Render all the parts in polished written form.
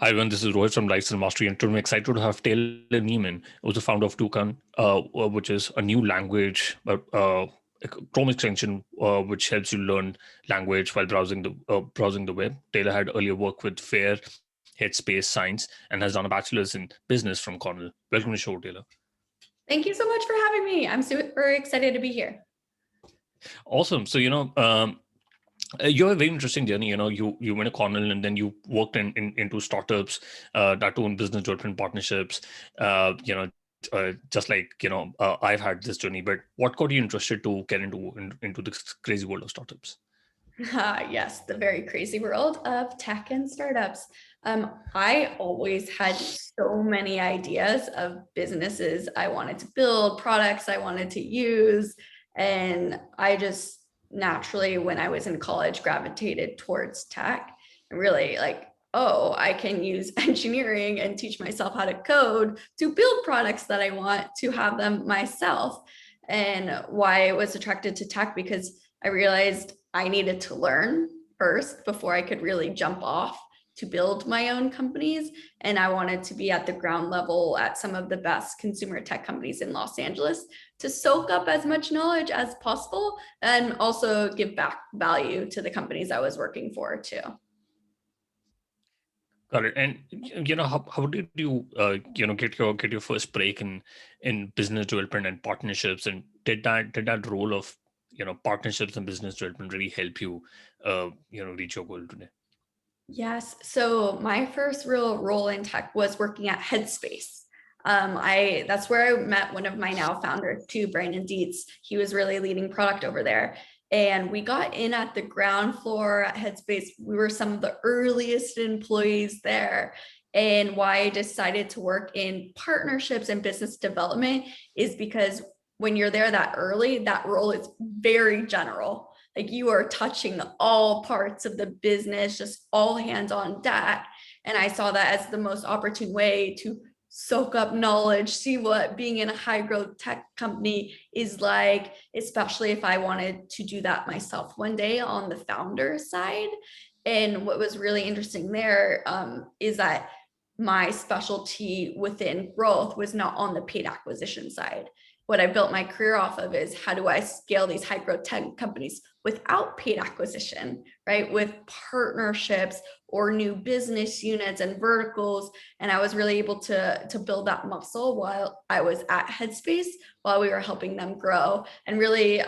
Hi, everyone. This is Rohit from Lifestyle Mastery, and today I'm excited to have Taylor Nieman, who's the founder of Toucan, which is a new language, a Chrome extension, which helps you learn language while browsing the web. Taylor had earlier worked with Fair, Headspace, Science, and has done a bachelor's in business from Cornell. Welcome to the show, Taylor. Thank you so much for having me. I'm super excited to be here. Awesome. So you have a very interesting journey. You went to Cornell and then you worked into startups that own business development partnerships. Just like I've had this journey. But what got you interested to get into this crazy world of startups? Yes, the very crazy world of tech and startups. I always had so many ideas of businesses I wanted to build, products I wanted to use. And I just naturally, when I was in college, gravitated towards tech and really oh, I can use engineering and teach myself how to code to build products that I want to have them myself. And why I was attracted to tech, because I realized I needed to learn first before I could really jump off to build my own companies. And I wanted to be at the ground level at some of the best consumer tech companies in Los Angeles to soak up as much knowledge as possible and also give back value to the companies I was working for too. Got it. And how did you get your first break in business development and partnerships? And did that role of partnerships and business development really help you reach your goal today? Yes. So my first real role in tech was working at Headspace. I That's where I met one of my now founders too, Brandon Dietz. He was really leading product over there. And we got in at the ground floor at Headspace. We were some of the earliest employees there. And why I decided to work in partnerships and business development is because when you're there that early, that role is very general. Like you are touching all parts of the business, just all hands on deck. And I saw that as the most opportune way to soak up knowledge, see what being in a high growth tech company is like, especially if I wanted to do that myself one day on the founder side. And what was really interesting there is that my specialty within growth was not on the paid acquisition side. What I built my career off of is how do I scale these high growth tech companies without paid acquisition, right? With partnerships or new business units and verticals. And I was really able to build that muscle while I was at Headspace, while we were helping them grow and really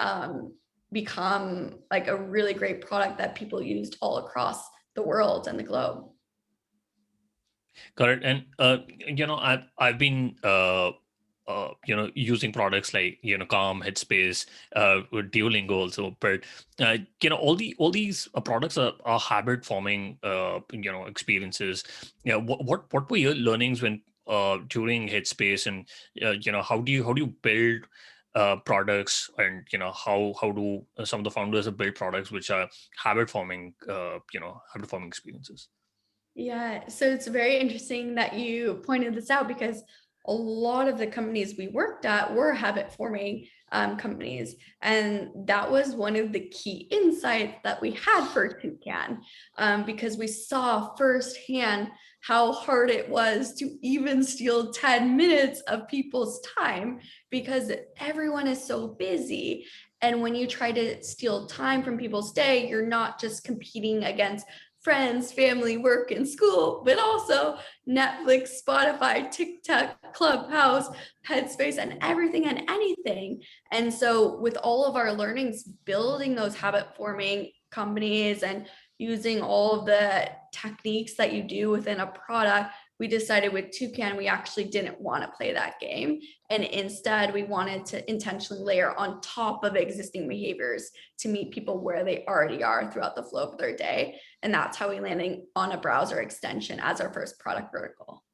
become like a really great product that people used all across the world and the globe. Got it. And I've been using products like Calm, Headspace, with Duolingo also. But all these products are habit forming experiences. What were your learnings when during Headspace, and how do you build products, and how do some of the founders have built products which are habit forming experiences? Yeah, so it's very interesting that you pointed this out because a lot of the companies we worked at were habit forming companies. And that was one of the key insights that we had for Toucan because we saw firsthand how hard it was to even steal 10 minutes of people's time because everyone is so busy. And when you try to steal time from people's day, you're not just competing against friends, family, work, and school, but also Netflix, Spotify, TikTok, Clubhouse, Headspace, and everything and anything. And so, with all of our learnings, building those habit forming companies and using all of the techniques that you do within a product, we decided with Toucan, we actually didn't want to play that game. And instead, we wanted to intentionally layer on top of existing behaviors to meet people where they already are throughout the flow of their day. And that's how we landed on a browser extension as our first product vertical.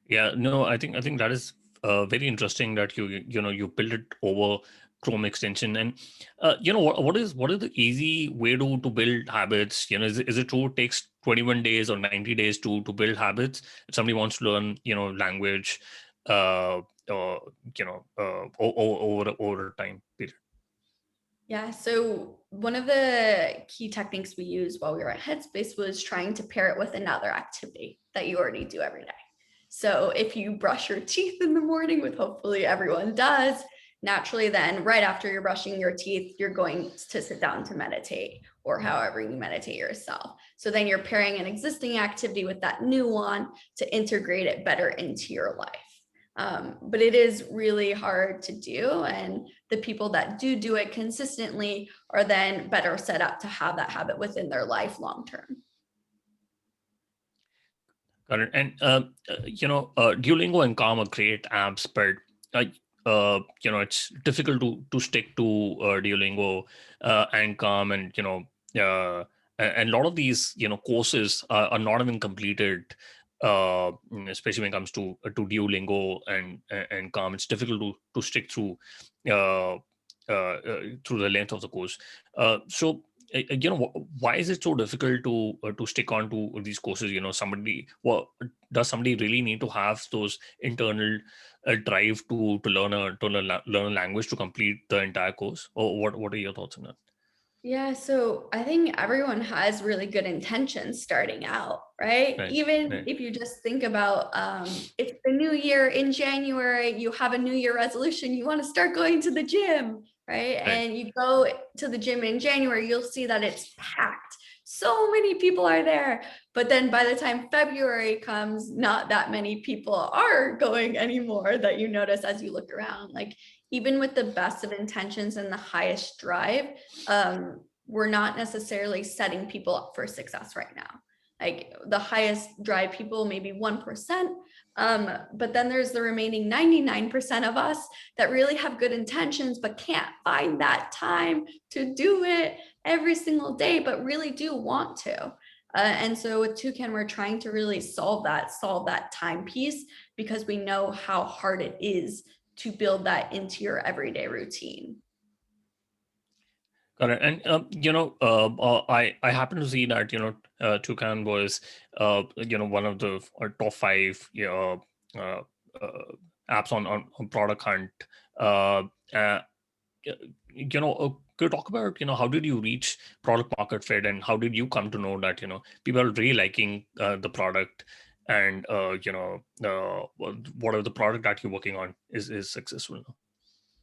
Yeah, no, I think that is very interesting that you build it over Chrome extension. And what is the easy way to build habits? Is it true it takes 21 days or 90 days to build habits? If somebody wants to learn language, uh, or over time period. Yeah, so one of the key techniques we used while we were at Headspace was trying to pair it with another activity that you already do every day. So if you brush your teeth in the morning, which hopefully everyone does, naturally then right after you're brushing your teeth, you're going to sit down to meditate or however you meditate yourself. So then you're pairing an existing activity with that new one to integrate it better into your life. But it is really hard to do. And the people that do it consistently are then better set up to have that habit within their life long term. Got it. And Duolingo and Calm are great apps, but it's difficult to stick to Duolingo and Calm, and and a lot of these courses are not even completed. Especially when it comes to Duolingo and Calm, it's difficult to stick uh, through the length of the course. So why is it so difficult to stick on to these courses? Does somebody really need to have those internal drive to learn a language to complete the entire course, or what are your thoughts on that? Yeah, so I think everyone has really good intentions starting out, right? Right, Even right, if you just think about it's the new year in January, you have a new year resolution, you want to start going to the gym, right? right. And you go to the gym in January, you'll see that it's packed. So many people are there. But then by the time February comes, not that many people are going anymore that you notice as you look around. Like even with the best of intentions and the highest drive, we're not necessarily setting people up for success right now. Like the highest drive people, maybe 1%. But then there's the remaining 99% of us that really have good intentions, but can't find that time to do it every single day, but really do want to. And so with Toucan, we're trying to really solve that time piece because we know how hard it is to build that into your everyday routine. Got it. And I happen to see that Toucan was one of the top five uh, uh, apps on Product Hunt. Uh, uh, could you talk about how did you reach product market fit, and how did you come to know that people are really liking the product, and what are the product that you're working on is successful now?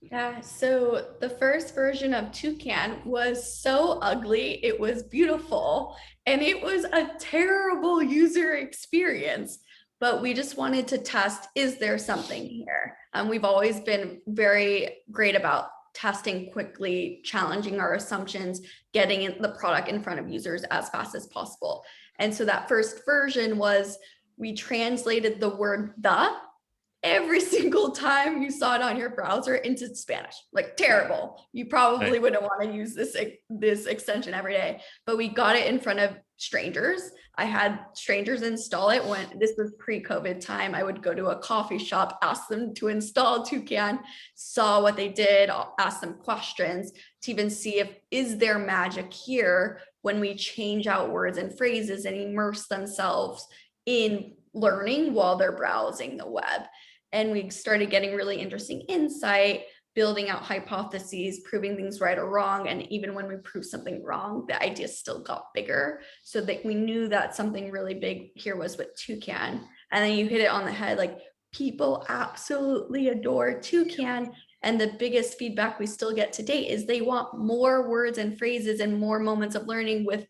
Yeah, so the first version of Toucan was so ugly, it was beautiful, and it was a terrible user experience. But we just wanted to test, is there something here? We've always been very great about testing quickly, challenging our assumptions, getting the product in front of users as fast as possible. And so that first version was we translated the word the every single time you saw it on your browser into Spanish. Like terrible. You probably Right. wouldn't want to use this extension every day, but we got it in front of strangers. I had strangers install it when this was pre-COVID time. I would go to a coffee shop, ask them to install Toucan, saw what they did, ask them questions to even see if is there magic here when we change out words and phrases and immerse themselves in learning while they're browsing the web. And we started getting really interesting insight, building out hypotheses, proving things right or wrong. And even when we proved something wrong, the idea still got bigger, so that we knew that something really big here was with Toucan. And then you hit it on the head, like people absolutely adore Toucan. And the biggest feedback we still get to date is they want more words and phrases and more moments of learning with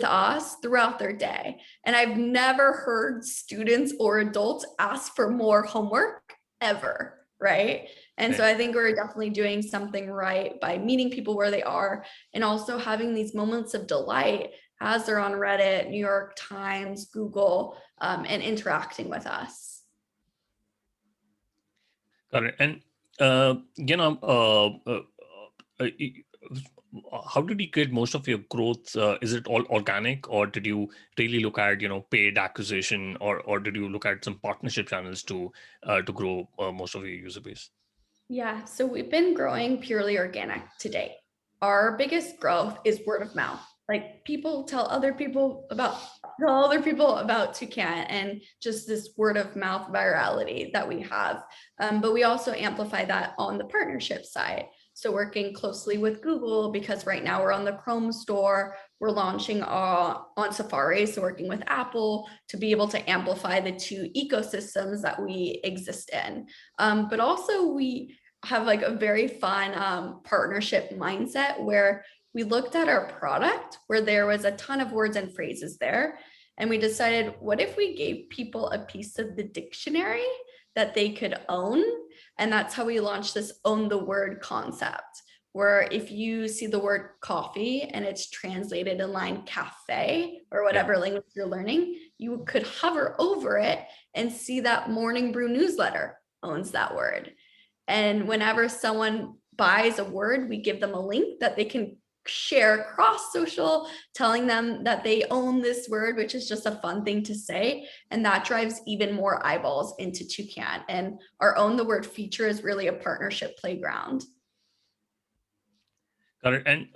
us throughout their day. And I've never heard students or adults ask for more homework ever, right? And so Right. I think we're definitely doing something right by meeting people where they are and also having these moments of delight as they're on Reddit, New York Times, Google, and interacting with us. Got it. And uh, how did you get most of your growth? Is it all organic, or did you really look at paid acquisition, or did you look at some partnership channels to grow most of your user base? Yeah, so we've been growing purely organic to date. Our biggest growth is word of mouth. Like people tell other people about Toucan and just this word of mouth virality that we have. But we also amplify that on the partnership side. So working closely with Google, because right now we're on the Chrome store, we're launching on Safari, so working with Apple to be able to amplify the two ecosystems that we exist in. But also we have like a very fun partnership mindset where we looked at our product where there was a ton of words and phrases there. And we decided, what if we gave people a piece of the dictionary that they could own? And that's how we launched this own the word concept, where if you see the word coffee and it's translated in line cafe or whatever language you're learning, you could hover over it and see that Morning Brew newsletter owns that word. And whenever someone buys a word, we give them a link that they can share across social, telling them that they own this word, which is just a fun thing to say. And that drives even more eyeballs into Toucan. And our Own the Word feature is really a partnership playground. Got it. And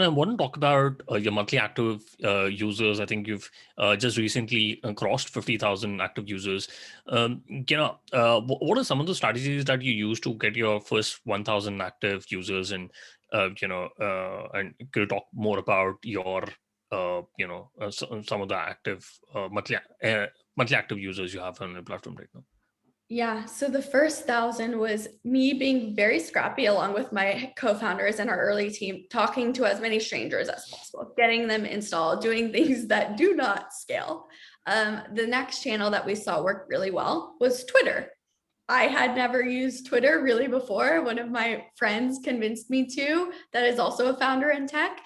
I want to talk about your monthly active users. I think you've just recently crossed 50,000 active users. What are some of the strategies that you use to get your first 1,000 active users? And and could you talk more about your some of the active monthly active users you have on the platform right now? Yeah, so the first 1,000 was me being very scrappy along with my co-founders and our early team, talking to as many strangers as possible, getting them installed, doing things that do not scale. The next channel that we saw work really well was Twitter. I had never used Twitter really before. One of my friends convinced me to, that is also a founder in tech.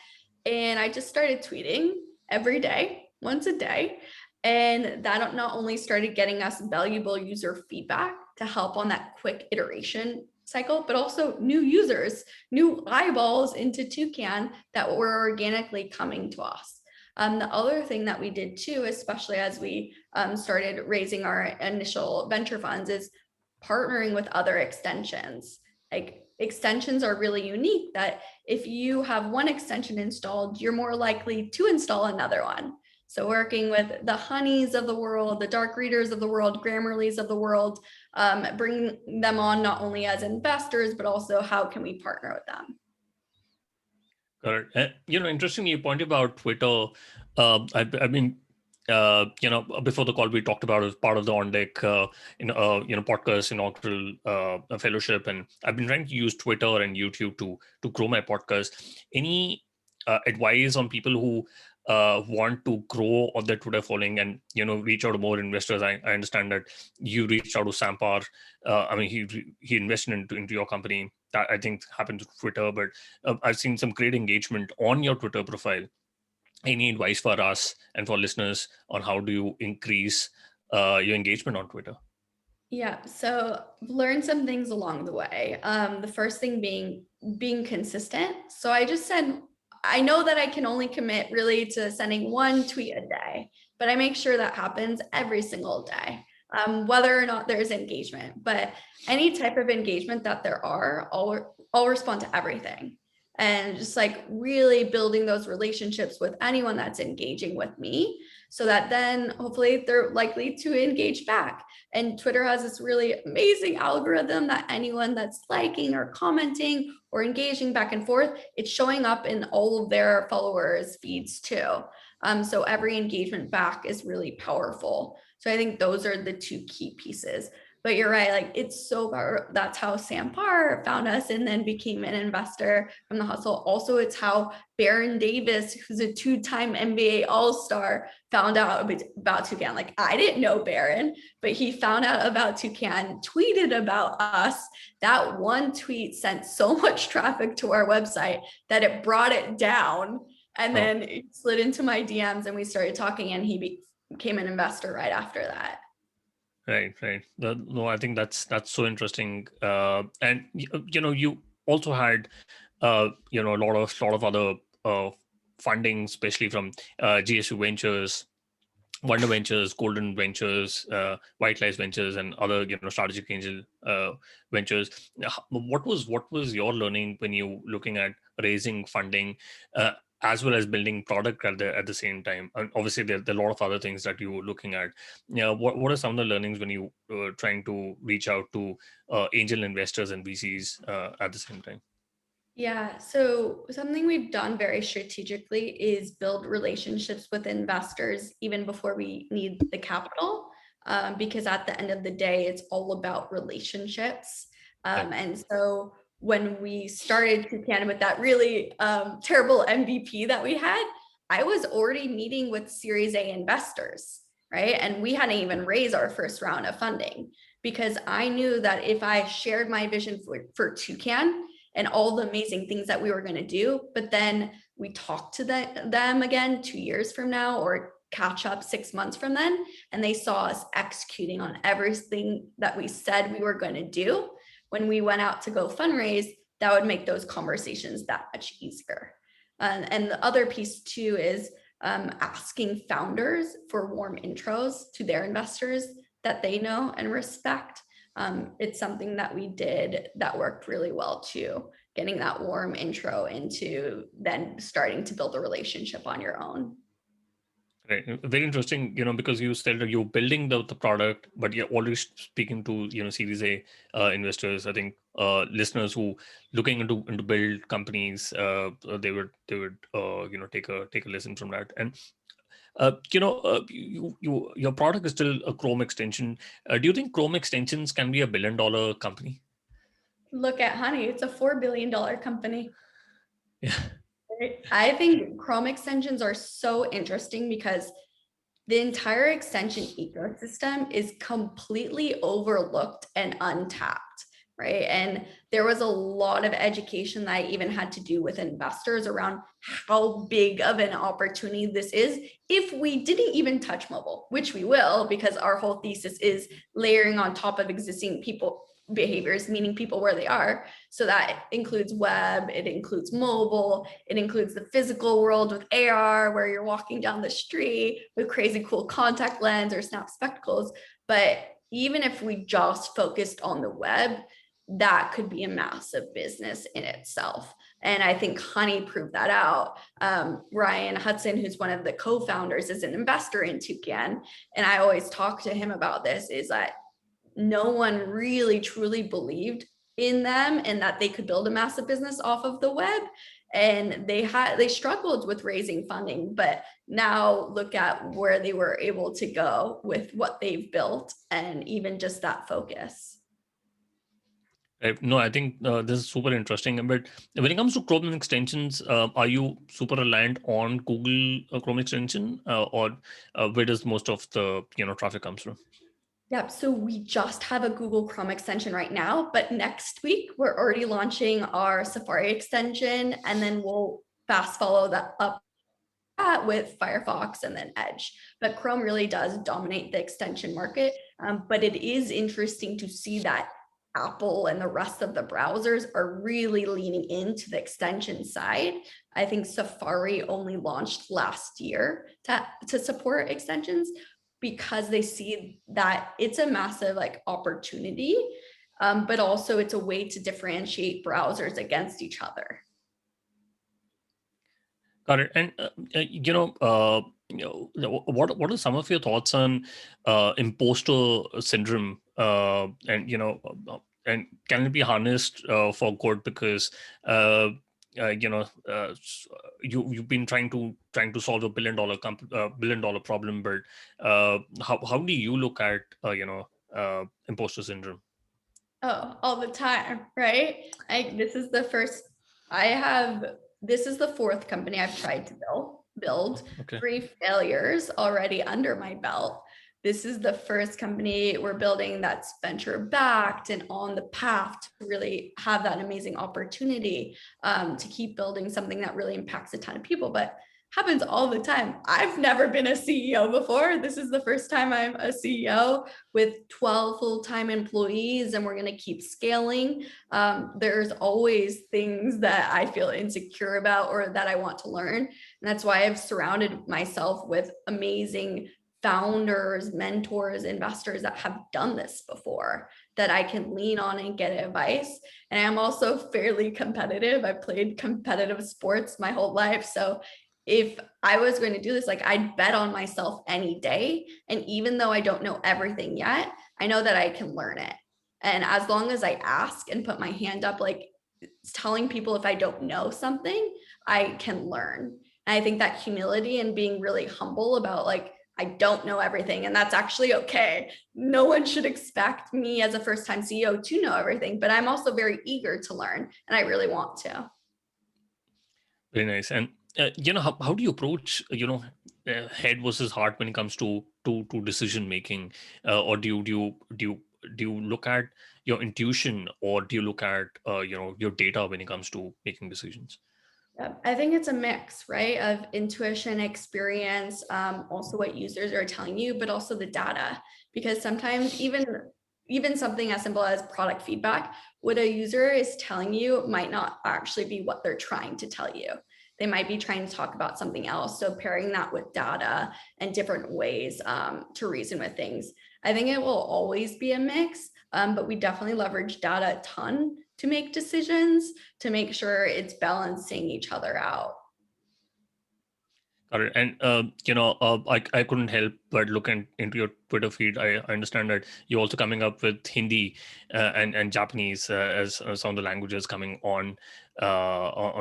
And I just started tweeting every day, once a day. And that not only started getting us valuable user feedback to help on that quick iteration cycle, but also new users, new eyeballs into Toucan that were organically coming to us. The other thing that we did too, especially as we started raising our initial venture funds, is partnering with other extensions. Like extensions are really unique that if you have one extension installed, you're more likely to install another one. So working with the Honeys of the world, the Dark Readers of the world, Grammarlys of the world, bring them on not only as investors, but also how can we partner with them? Correct. Interestingly, you pointed about Twitter. Before the call, we talked about as part of the On Deck, podcast inaugural fellowship, and I've been trying to use Twitter and YouTube to grow my podcast. Any advice on people who want to grow on their Twitter following and reach out to more investors? I understand that you reached out to Sampar. He invested into your company. That I think happened to Twitter, but I've seen some great engagement on your Twitter profile. Any advice for us and for listeners on how do you increase your engagement on Twitter? Yeah, so learn some things along the way. The first thing being consistent. So I just said, I know that I can only commit really to sending one tweet a day, but I make sure that happens every single day, whether or not there's engagement. But any type of engagement that there are, I'll respond to everything. And just like really building those relationships with anyone that's engaging with me, so that then hopefully they're likely to engage back. And Twitter has this really amazing algorithm that anyone that's liking or commenting or engaging back and forth, it's showing up in all of their followers' feeds too. So every engagement back is really powerful. So I think those are the two key pieces. But you're right, like it's so powerful. That's how Sampar found us and then became an investor from the hustle. Also, it's how Baron Davis, who's a two-time NBA All-Star, found out about Toucan. Like I didn't know Baron, but he found out about Toucan, tweeted about us. That one tweet sent so much traffic to our website that it brought it down. And then it slid into my DMs and we started talking, and he became an investor right after that. Right. No, I think that's so interesting. And you also had a lot of other funding, especially from GSU Ventures, Wonder Ventures, Golden Ventures, White Lies Ventures, and other strategic angel ventures. What was your learning when you looking at raising funding, as well as building product at the same time? And obviously, there are a lot of other things that you were looking at. What are some of the learnings when you were trying to reach out to angel investors and VCs at the same time? Yeah, so something we've done very strategically is build relationships with investors even before we need the capital, because at the end of the day, it's all about relationships. Right. And so when we started Toucan with that really terrible MVP that we had, I was already meeting with Series A investors, right? And we hadn't even raised our first round of funding because I knew that if I shared my vision for Toucan, and all the amazing things that we were going to do. But then we talk to them again 2 years from now or catch up 6 months from then. And they saw us executing on everything that we said we were going to do. When we went out to go fundraise, that would make those conversations that much easier. And the other piece too is asking founders for warm intros to their investors that they know and respect. It's something that we did that worked really well too, getting that warm intro into then starting to build a relationship on your own. Right. Very interesting, because you said that you're building the product, but you're already speaking to, Series A investors. I think listeners who looking into build companies, they would take a lesson from that. And your product is still a Chrome extension. Do you think Chrome extensions can be $1 billion company? Look at Honey, it's a $4 billion company. Yeah. I think Chrome extensions are so interesting because the entire extension ecosystem is completely overlooked and untapped, right? And there was a lot of education that I even had to do with investors around how big of an opportunity this is if we didn't even touch mobile, which we will, because our whole thesis is layering on top of existing people behaviors, meeting people where they are. So that includes web, it includes mobile, it includes the physical world with AR, where you're walking down the street with crazy cool contact lens or snap spectacles. But even if we just focused on the web, that could be a massive business in itself. And I think Honey proved that out. Ryan Hudson, who's one of the co-founders, is an investor in Toucan. And I always talk to him about this, is that no one really truly believed in them and that they could build a massive business off of the web. And they struggled with raising funding, but now look at where they were able to go with what they've built and even just that focus. No, I think this is super interesting. But when it comes to Chrome extensions, are you super reliant on Google Chrome extension, or where does most of the traffic comes from? Yep. So we just have a Google Chrome extension right now, but next week we're already launching our Safari extension, and then we'll fast follow that up with Firefox and then Edge. But Chrome really does dominate the extension market. But it is interesting to see that Apple and the rest of the browsers are really leaning into the extension side. I think Safari only launched last year to support extensions because they see that it's a massive opportunity, but also it's a way to differentiate browsers against each other. Got it. And what are some of your thoughts on imposter syndrome? And can it be harnessed for good? Because you've been trying to solve a $1 billion problem, but how do you look at imposter syndrome? Oh, all the time, right? This is the fourth company I've tried to build Okay. 3 failures already under my belt. This is the first company we're building that's venture backed and on the path to really have that amazing opportunity to keep building something that really impacts a ton of people. But happens all the time. I've never been a CEO before. This is the first time I'm a CEO with 12 full-time employees, and we're going to keep scaling. There's always things that I feel insecure about or that I want to learn. And that's why I've surrounded myself with amazing founders, mentors, investors that have done this before that I can lean on and get advice. And I'm also fairly competitive. I've played competitive sports my whole life. So if I was going to do this, I'd bet on myself any day. And even though I don't know everything yet, I know that I can learn it. And as long as I ask and put my hand up, telling people if I don't know something, I can learn. And I think that humility and being really humble about like, I don't know everything, and that's actually okay. No one should expect me as a first-time CEO to know everything, but I'm also very eager to learn, and I really want to. Very nice. And how do you approach head versus heart when it comes to decision making, or do you look at your intuition, or do you look at your data when it comes to making decisions? Yeah, I think it's a mix, right, of intuition, experience, also what users are telling you, but also the data. Because sometimes even something as simple as product feedback, what a user is telling you might not actually be what they're trying to tell you. They might be trying to talk about something else. So pairing that with data and different ways to reason with things. I think it will always be a mix, but we definitely leverage data a ton to make decisions, to make sure it's balancing each other out. Got it. And I couldn't help but look into your Twitter feed. I understand that you're also coming up with Hindi and Japanese as some of the languages coming on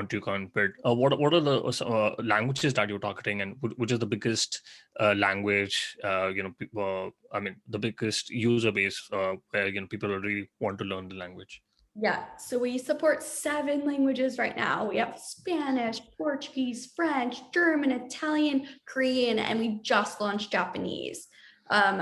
Toucan. But what are the languages that you're targeting, and which is the biggest language? I mean, the biggest user base where people really want to learn the language. Yeah, so we support 7 languages right now. We have Spanish, Portuguese, French, German, Italian, Korean, and we just launched Japanese.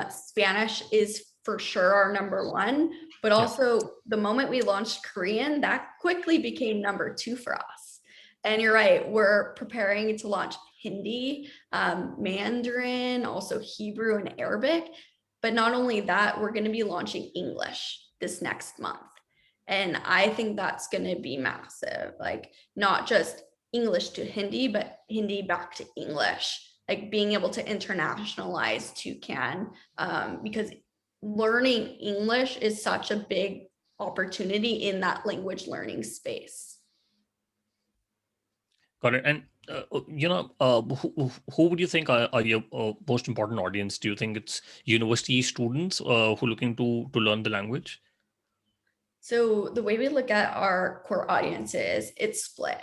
Spanish is for sure our number one, but Yeah. also the moment we launched Korean, that quickly became number 2 for us. And you're right, we're preparing to launch Hindi, Mandarin, also Hebrew and Arabic. But not only that, we're going to be launching English this next month. And I think that's going to be massive, like not just English to Hindi, but Hindi back to English, like being able to internationalize Toucan, because learning English is such a big opportunity in that language learning space. Got it. And who would you think are your most important audience? Do you think it's university students who are looking to learn the language? So the way we look at our core audiences, it's split.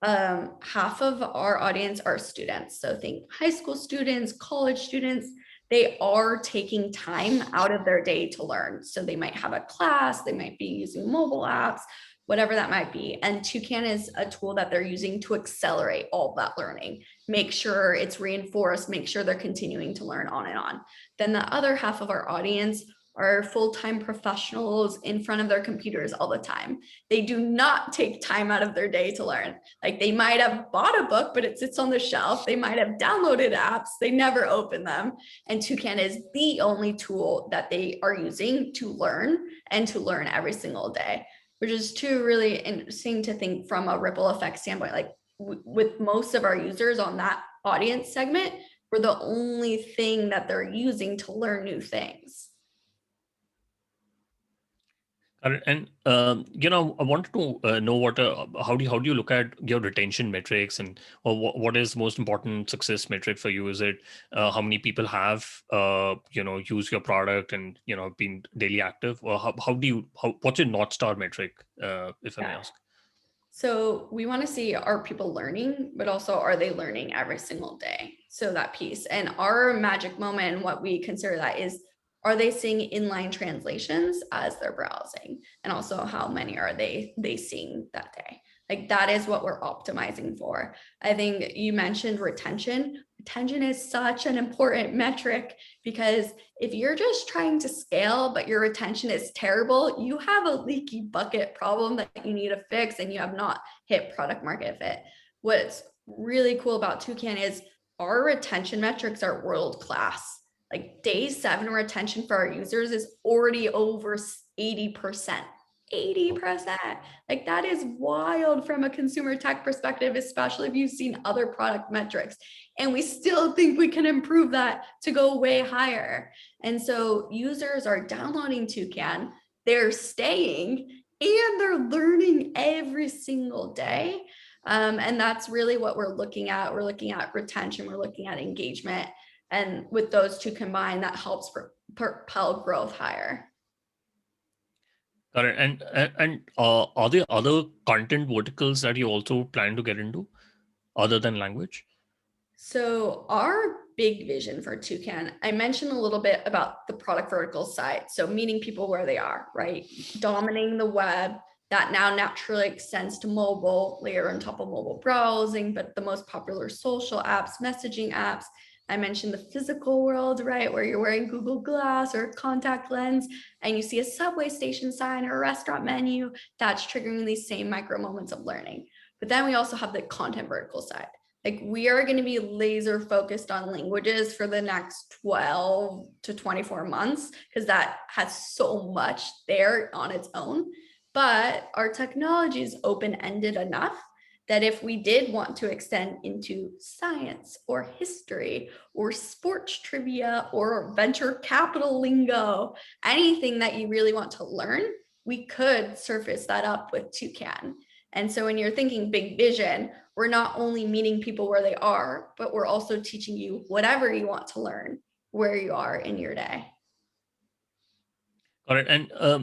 Half of our audience are students. So think high school students, college students. They are taking time out of their day to learn. So they might have a class, they might be using mobile apps, whatever that might be. And Toucan is a tool that they're using to accelerate all of that learning, make sure it's reinforced, make sure they're continuing to learn on and on. Then the other half of our audience are full-time professionals in front of their computers all the time. They do not take time out of their day to learn. Like they might have bought a book, but it sits on the shelf. They might have downloaded apps. They never open them. And Toucan is the only tool that they are using to learn and to learn every single day, which is too really interesting to think from a ripple effect standpoint. Like with most of our users on that audience segment, we're the only thing that they're using to learn new things. And I wanted to know how do you look at your retention metrics, and or what is most important success metric for you? Is it how many people have used your product and been daily active, or what's your North Star metric, if I may Yeah. ask? So we want to see, are people learning, but also are they learning every single day? So that piece. And our magic moment, what we consider that is, are they seeing inline translations as they're browsing? And also how many are they seeing that day? Like that is what we're optimizing for. I think you mentioned retention. Retention is such an important metric because if you're just trying to scale, but your retention is terrible, you have a leaky bucket problem that you need to fix and you have not hit product market fit. What's really cool about Toucan is our retention metrics are world-class. Like day 7 retention for our users is already over 80%. 80%. Like that is wild from a consumer tech perspective, especially if you've seen other product metrics. And we still think we can improve that to go way higher. And so users are downloading Toucan, they're staying, and they're learning every single day. And that's really what we're looking at. We're looking at retention, we're looking at engagement. And with those two combined, that helps propel growth higher. Got it. And are there other content verticals that you also plan to get into other than language? So our big vision for Toucan, I mentioned a little bit about the product vertical side. So meeting people where they are, right? Dominating the web, that now naturally extends to mobile, layer on top of mobile browsing, but the most popular social apps, messaging apps. I mentioned the physical world, right? Where you're wearing Google Glass or contact lens and you see a subway station sign or a restaurant menu, that's triggering these same micro moments of learning. But then we also have the content vertical side. Like we are going to be laser focused on languages for the next 12 to 24 months because that has so much there on its own. But our technology is open-ended enough that if we did want to extend into science or history or sports trivia or venture capital lingo, anything that you really want to learn, we could surface that up with Toucan. And so when you're thinking big vision, we're not only meeting people where they are, but we're also teaching you whatever you want to learn where you are in your day. Got it. And how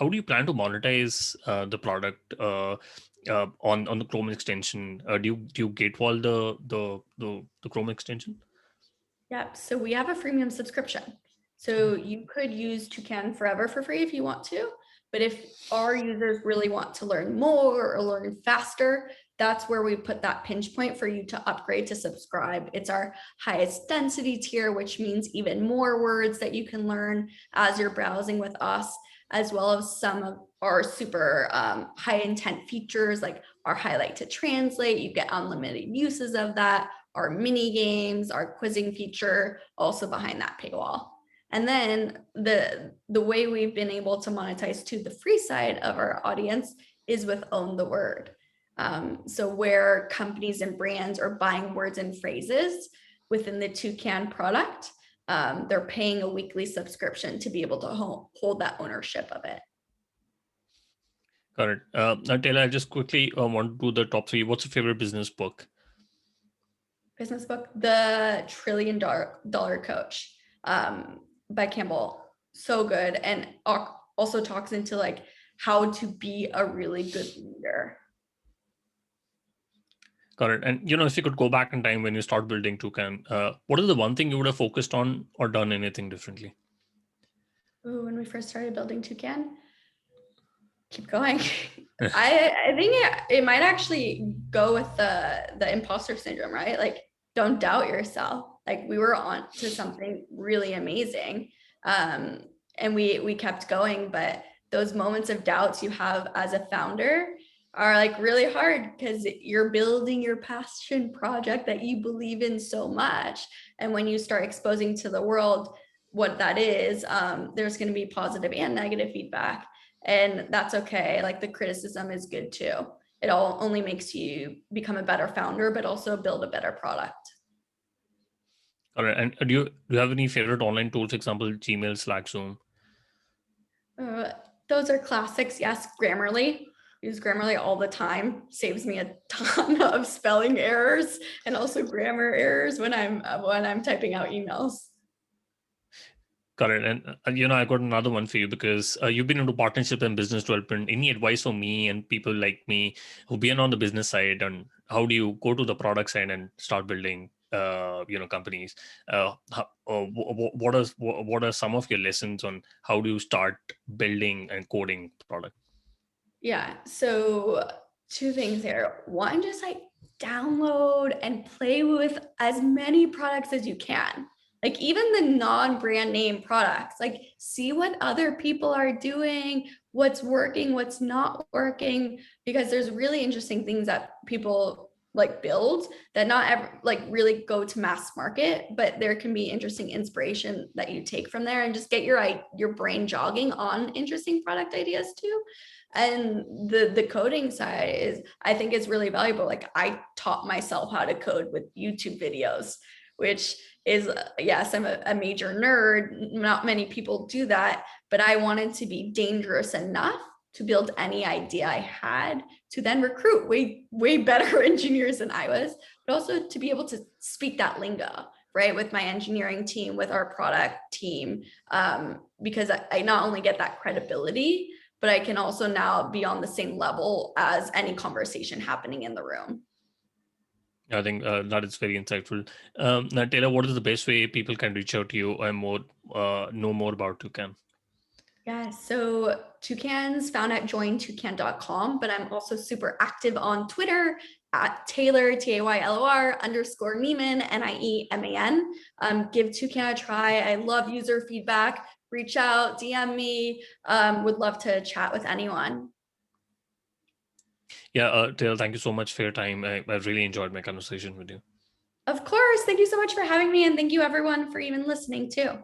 do you plan to monetize the product on the Chrome extension? Do you gatewall the Chrome extension? Yep. So we have a freemium subscription. So you could use Toucan Forever for free if you want to. But if our users really want to learn more or learn faster, that's where we put that pinch point for you to upgrade to subscribe. It's our highest density tier, which means even more words that you can learn as you're browsing with us, as well as some of our super high intent features like our highlight to translate. You get unlimited uses of that, our mini games, our quizzing feature, also behind that paywall. And then the way we've been able to monetize to the free side of our audience is with Own the Word. So where companies and brands are buying words and phrases within the Toucan product, they're paying a weekly subscription to be able to hold that ownership of it. Got it. Now, Taylor, I just quickly want to do the top three. What's your favorite business book? Business book, The $1 Trillion Coach by Campbell. So good. And also talks into like how to be a really good leader. Got it. And if you could go back in time when you start building Toucan, what is the one thing you would have focused on or done anything differently? Ooh, when we first started building Toucan, keep going. I think it might actually go with the imposter syndrome, right? Like, don't doubt yourself. Like we were on to something really amazing. And we kept going, but those moments of doubts you have as a founder are like really hard because you're building your passion project that you believe in so much. And when you start exposing to the world what that is, there's going to be positive and negative feedback. And that's okay. Like the criticism is good too. It all only makes you become a better founder, but also build a better product. All right. And do you have any favorite online tools? Example, Gmail, Slack, Zoom. Those are classics. Yes, Grammarly. Use Grammarly all the time. Saves me a ton of spelling errors and also grammar errors when I'm typing out emails. Got it. And I got another one for you because you've been into partnership and business development. Any advice for me and people like me who've been on the business side, and how do you go to the product side and start building companies? What are some of your lessons on how do you start building and coding product? Yeah. So two things there. One, just like download and play with as many products as you can. Like even the non-brand name products, like see what other people are doing, what's working, what's not working, because there's really interesting things that people like build that not ever like really go to mass market, but there can be interesting inspiration that you take from there and just get your brain jogging on interesting product ideas too. And the coding side is, I think, is really valuable. Like I taught myself how to code with YouTube videos, which is, yes, I'm a major nerd. Not many people do that, but I wanted to be dangerous enough to build any idea I had to then recruit way better engineers than I was, but also to be able to speak that lingo, right, with my engineering team, with our product team, because I not only get that credibility, but I can also now be on the same level as any conversation happening in the room. I think that is very insightful. Now, Taylor, what is the best way people can reach out to you and know more about Toucan? Yeah, so Toucan's found at jointoucan.com, but I'm also super active on Twitter at Taylor, Taylor _ Nieman, Nieman. Give Toucan a try. I love user feedback. Reach out, DM me. Would love to chat with anyone. Yeah, Taylor, thank you so much for your time. I really enjoyed my conversation with you. Of course. Thank you so much for having me. And thank you everyone for even listening too.